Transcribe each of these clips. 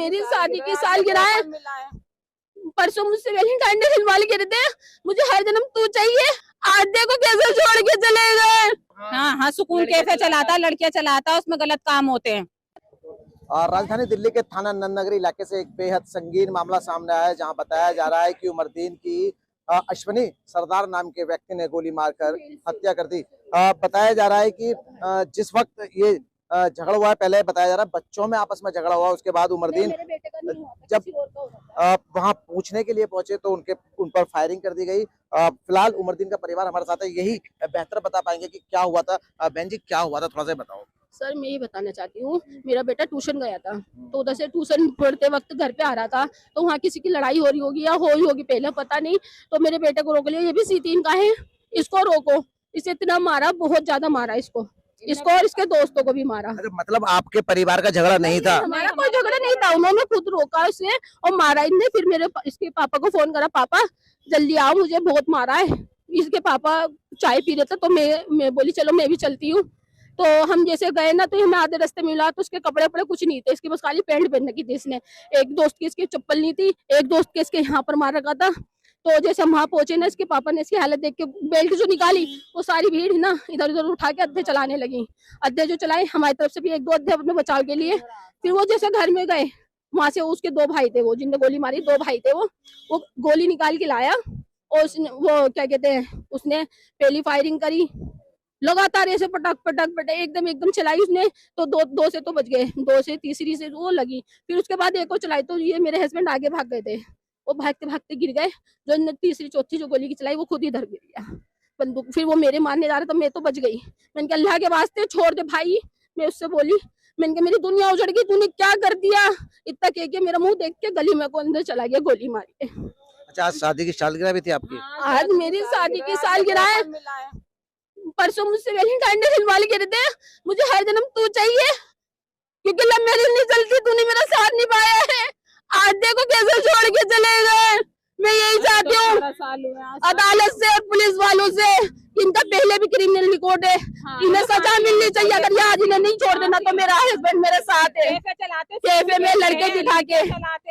मेरी शादी की सालगिरह है, परसों मुझसे वैलेंटाइन डे दिलवा के देते, मुझे हर जन्म तू चाहिए। आज देखो कैसे छोड़ के चले गए। हाँ, सुकून कैफे चलाता, लड़कियां चलाता, उसमें गलत काम होते हैं। राजधानी दिल्ली के थाना नंदनगरी इलाके से एक बेहद संगीन मामला सामने आया है, जहां बताया जा रहा है कि उमरदीन की अश्वनी सरदार नाम के व्यक्ति ने गोली मारकर हत्या कर दी। बताया जा रहा है कि जिस वक्त ये झगड़ा हुआ है, पहले बताया जा रहा है बच्चों में आपस में झगड़ा हुआ, उसके बाद उमरदीन जब वहां पूछने के लिए पहुंचे तो उन पर फायरिंग कर दी गई। फिलहाल उमरदीन का परिवार हमारे साथ है, यही बेहतर बता पाएंगे कि क्या हुआ था। बहन जी क्या हुआ था, थोड़ा सा बताओ। सर मैं ये बताना चाहती हूँ, मेरा बेटा ट्यूशन गया था, तो उधर से ट्यूशन पढ़ते वक्त घर पे आ रहा था, तो वहाँ किसी की लड़ाई हो रही होगी या हो रही होगी पहले पता नहीं, तो मेरे बेटे को रोक लिया। ये भी C3 का है, इसको रोको। इसे इतना मारा, बहुत ज्यादा मारा इसको और इसके दोस्तों को भी मारा। मतलब आपके परिवार का झगड़ा नहीं था? हमारा कोई झगड़ा नहीं था, उन्होंने खुद रोका उसे और मारा इनने। फिर इसके पापा को फोन करा, पापा जल्दी आओ, मुझे बहुत मारा है। इसके पापा चाय पी रहे थे, तो मैं बोली चलो मैं भी चलती हूँ। तो हम जैसे गए ना, तो हमें आधे रास्ते मिला, तो उसके कपड़े वपड़े कुछ नहीं थे, इसके बस खाली पैंट पहन रखी थी इसने। एक दोस्त की इसकी चप्पल नहीं थी, एक दोस्त के इसके यहाँ पर मार रखा था। तो जैसे हम वहाँ पहुंचे ना, इसके पापा ने इसकी हालत देख के बेल्ट जो निकाली, वो सारी भीड़ ना इधर उधर उठा के अद्धे चलाने लगी। अद्धे जो चलाए, हमारी तरफ से भी एक दो अद्धे अपने बचाव के लिए। फिर वो जैसे घर में गए, वहां से उसके 2 भाई थे, वो जिनने गोली मारी 2 भाई थे, वो गोली निकाल के लाया और उसने वो क्या कहते हैं, उसने पहली फायरिंग करी, लगातार ऐसे पटक पटक पटक एकदम चलाई उसने। तो दो से तो बच गए, 2 से तीसरी से वो लगी। फिर उसके बाद एक और चलाई, तो ये मेरे हस्बैंड आगे भाग गए थे, वो भागते भागते गिर गए। जो तीसरी चौथी जो गोली की चलाई, वो खुद ही इधर गिर गया बंदूक। फिर वो मेरे मारने जा रहा था, मैं तो बच गई। मैंने कहा अल्लाह के वास्ते छोड़ दे भाई। मैं उससे बोली, मैंने कहा मेरी दुनिया उजड़ गई, तूने क्या कर दिया। इतना कह के मेरा मुंह देख के गली में को अंदर चला गया गोली मार के। अच्छा, आज शादी की सालगिरह भी थी आपकी? आज मेरी शादी की सालगिरह है, परसों मुझसे वैलेंटाइन डे दिलवा के देते, मुझे हर जन्म तू चाहिए, क्योंकि लव मैरिज नहीं चलती, तूने मेरा साथ निभाया है। आज देखो कैसे छोड़ के चले गए। मैं यही चाहती हूँ अदालत से और पुलिस वालों से, इनका पहले भी क्रिमिनल रिकॉर्ड है, इन्हें सजा मिलनी चाहिए। अगर ये आज इन्हें नहीं छोड़ देना, तो मेरा हस्बैंड मेरे साथ है, कैफे में लड़के दिखा के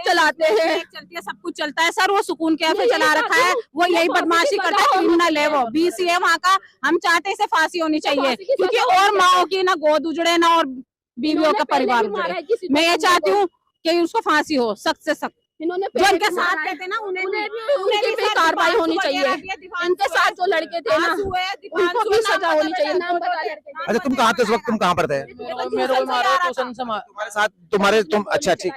चलाते हैं, चलती है, सब कुछ चलता है सर। वो सुकून कैफे चला रखा है, वो यही बदमाशी करता है, क्रिमिनल है वो, BC है वहाँ का। हम चाहते हैं इसे फांसी होनी चाहिए, क्योंकि और माओ की ना गोद उजड़े ना और बीवियों का परिवार उजड़े। मैं ये चाहती हूँ कि उसको फांसी हो, सख्त से सख्त। इन्होंने जो इनके साथ थे ना, उन्हें भी कार्रवाई होनी चाहिए। इनके साथ जो लड़के थे ना, उनको भी सजा होनी चाहिए। नाम बता। अच्छा, तुम कहाँ थे उस वक्त, तुम कहाँ पर थे? मेरे को मारा ट्यूशन से, तुम्हारे साथ तुम अच्छा ठीक।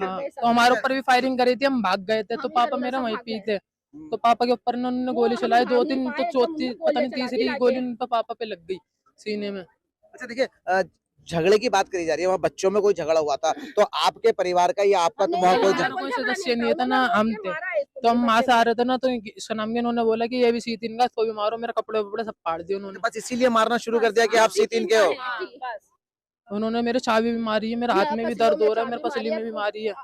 तो हमारे ऊपर भी फायरिंग करी थी, हम भाग गए थे, तो पापा मेरा वहीं पे थे। तो पापा के ऊपर उन्होंने गोली चलाई 2-3, तो चौथी पता नहीं तीसरी गोली उन पर पापा पे लग गई सीने में। अच्छा देखिए, झगड़े की बात करी जा रही है, वहाँ बच्चों में कोई झगड़ा हुआ था, तो आपके परिवार का या आपका तो वहाँ कोई सदस्य नहीं था ना, हम थे। तो हम वहाँ से आ रहे थे ना, तो इसका नाम उन्होंने बोला कि ये भी C3 का, तो भी मारो। मेरे कपड़े वपड़े सब फाड़ दिए उन्होंने, बस इसीलिए मारना शुरू कर दिया कि आप C3 के हो। उन्होंने मेरे चाबी भी मारी है, मेरे हाथ में भी दर्द हो रहा है, मेरे पसली में भी मारी है।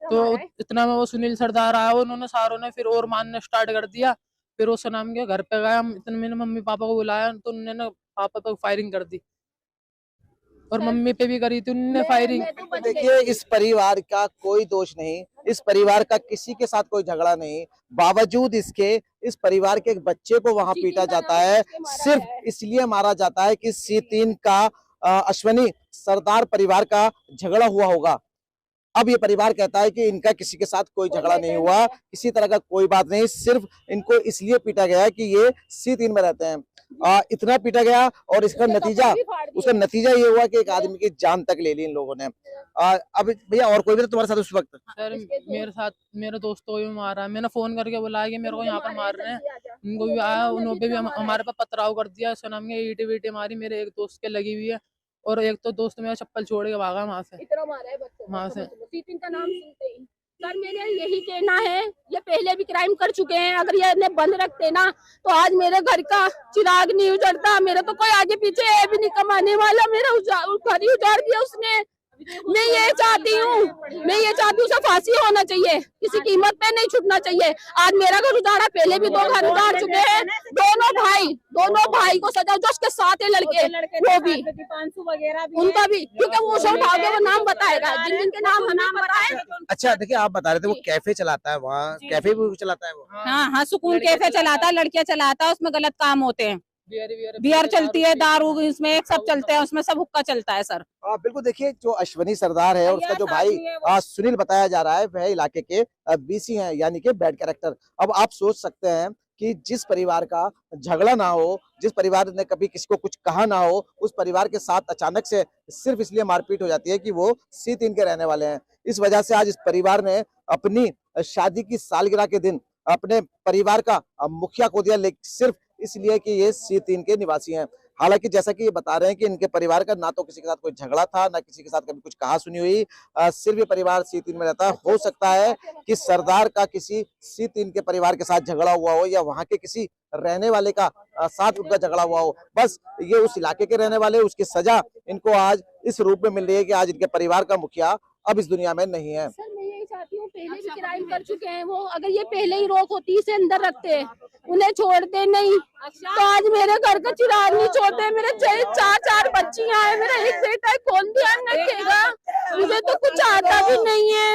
तो इतना में वो सुनील सरदार आया, उन्होंने सारों ने फिर और मारना स्टार्ट कर दिया। फिर उस नाम के घर पे गया, इतने मैंने मम्मी पापा को बुलाया, तो उन्होंने पापा पे फायरिंग कर दी और मम्मी पे भी करी थी उन्होंने फायरिंग। देखिए, इस परिवार का कोई दोष नहीं, इस परिवार का किसी के साथ कोई झगड़ा नहीं, बावजूद इसके इस परिवार के एक बच्चे को वहां पीटा जाता है, सिर्फ इसलिए मारा जाता है कि C3 का अश्वनी सरदार परिवार का झगड़ा हुआ होगा। अब ये परिवार कहता है कि इनका किसी के साथ कोई झगड़ा नहीं हुआ, किसी तरह का कोई बात नहीं, सिर्फ इनको इसलिए पीटा गया है कि ये C3 में रहते हैं। इतना पीटा गया और उसका नतीजा ये हुआ कि एक आदमी की जान तक ले ली इन लोगों ने। अब भैया और कोई भी था तुम्हारे साथ उस वक्त? सर मेरे साथ मेरे दोस्तों को भी मारा है, मैंने फोन करके बुलाया कि मेरे को यहाँ पर मार रहे हैं, उनको भी आया, उन्होंने भी हमारे पास पथराव कर दिया, सुनाम के ईंटें वीटें मारी, मेरे एक दोस्त के लगी हुई है, और एक तो दोस्त मेरा चप्पल छोड़ के भागा वहाँ से। वहाँ से C3 का नाम सुनते ही सर मेरा यही कहना है, ये पहले भी क्राइम कर चुके हैं, अगर ये इन्हें बंद रखते ना, तो आज मेरे घर का चिराग नहीं उजड़ता। मेरा तो कोई आगे पीछे है भी नहीं कमाने वाला, मेरा घर ही उजाड़ दिया उसने। मैं ये चाहती हूँ उसे फांसी होना चाहिए, किसी कीमत पे नहीं छूटना चाहिए। आज मेरा घर उजाड़ा, पहले भी 2 घर उजाड़ चुके हैं। दोनों भाई को सजा, जो उसके साथ है लड़के वो भी, वगैरह उनका भी, क्योंकि वो उसे उठाओगे वो नाम बताएगा, जिन जिनके नाम हमें पता है। अच्छा देखिए, आप बता रहे थे वो कैफे चलाता है, वहाँ कैफे भी चलाता है वो। हाँ, सुकून कैफे चलाता है, लड़कियां चलाता है, उसमें गलत काम होते हैं। बियर चलती है, दारू इसमें एक सब चलते हैं, उसमें सब हुक्का चलता है सर। बिल्कुल, देखिए जो अश्वनी सरदार है और उसका जो भाई सुनील बताया जा रहा है, वह इलाके के बीसी हैं, यानी कि बैड कैरेक्टर। अब आप सोच सकते हैं कि जिस परिवार का झगड़ा ना हो, जिस परिवार ने कभी किसी को कुछ कहा ना हो, उस परिवार के साथ अचानक से सिर्फ इसलिए मारपीट हो जाती है कि वो C3 के रहने वाले हैं। इस वजह से आज इस परिवार ने अपनी शादी की सालगिरह के दिन अपने परिवार का मुखिया खो दिया, सिर्फ इसलिए कि ये C3 के निवासी हैं। हालांकि जैसा कि ये बता रहे हैं कि इनके परिवार का ना तो किसी के साथ कोई झगड़ा था, ना किसी के साथ कभी कुछ कहा सुनी हुई, सिर्फ ये परिवार C3 में रहता है। हो सकता है कि सरदार का किसी C3 के परिवार के साथ झगड़ा हुआ हो, या वहां के किसी रहने वाले का साथ उनका झगड़ा हुआ हो। बस ये उस इलाके के रहने वाले, उसकी सजा इनको आज इस रूप में मिल रही है कि आज इनके परिवार का मुखिया अब इस दुनिया में नहीं है। सर मैं यही चाहती हूँ, पहले भी क्राइम कर चुके हैं वो, अगर ये पहले ही रोक होती, इसे अंदर रखते, उन्हें छोड़ते नहीं, तो आज मेरे घर का चिराग नहीं छोड़ते। मेरे 4 बच्चियां हैं, मेरा एक बेटा है, कौन ध्यान रखेगा? मुझे तो कुछ आता भी नहीं है,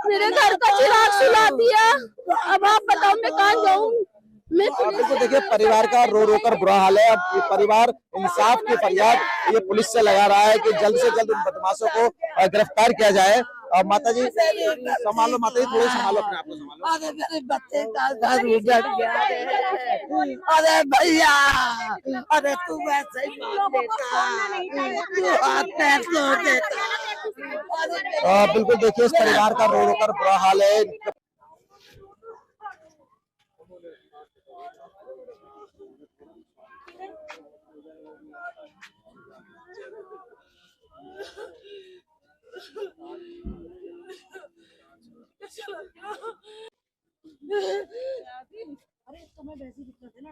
मेरे घर का चिराग सुला दिया। अब आप बताओ मैं कहाँ जाऊँ? बिल्कुल, देखिए परिवार का रो रो कर बुरा हाल है। अब ये परिवार इंसाफ की फरियाद ये पुलिस से लगा रहा है कि जल्द से जल्द उन बदमाशों को गिरफ्तार किया जाए। माता जी संभालो, माता जी थोड़ी संभालो, अपने आप को संभालो। अरे मेरे बच्चे का घर उजड़ गया, अरे भैया, अरे तू वैसे ही मार देता, तू हाथ पैर तोड़ देता। बिल्कुल, देखिए इस परिवार का रो रो कर बुरा हाल है। अरे तुम्हें वैसी दिक्कत है ना,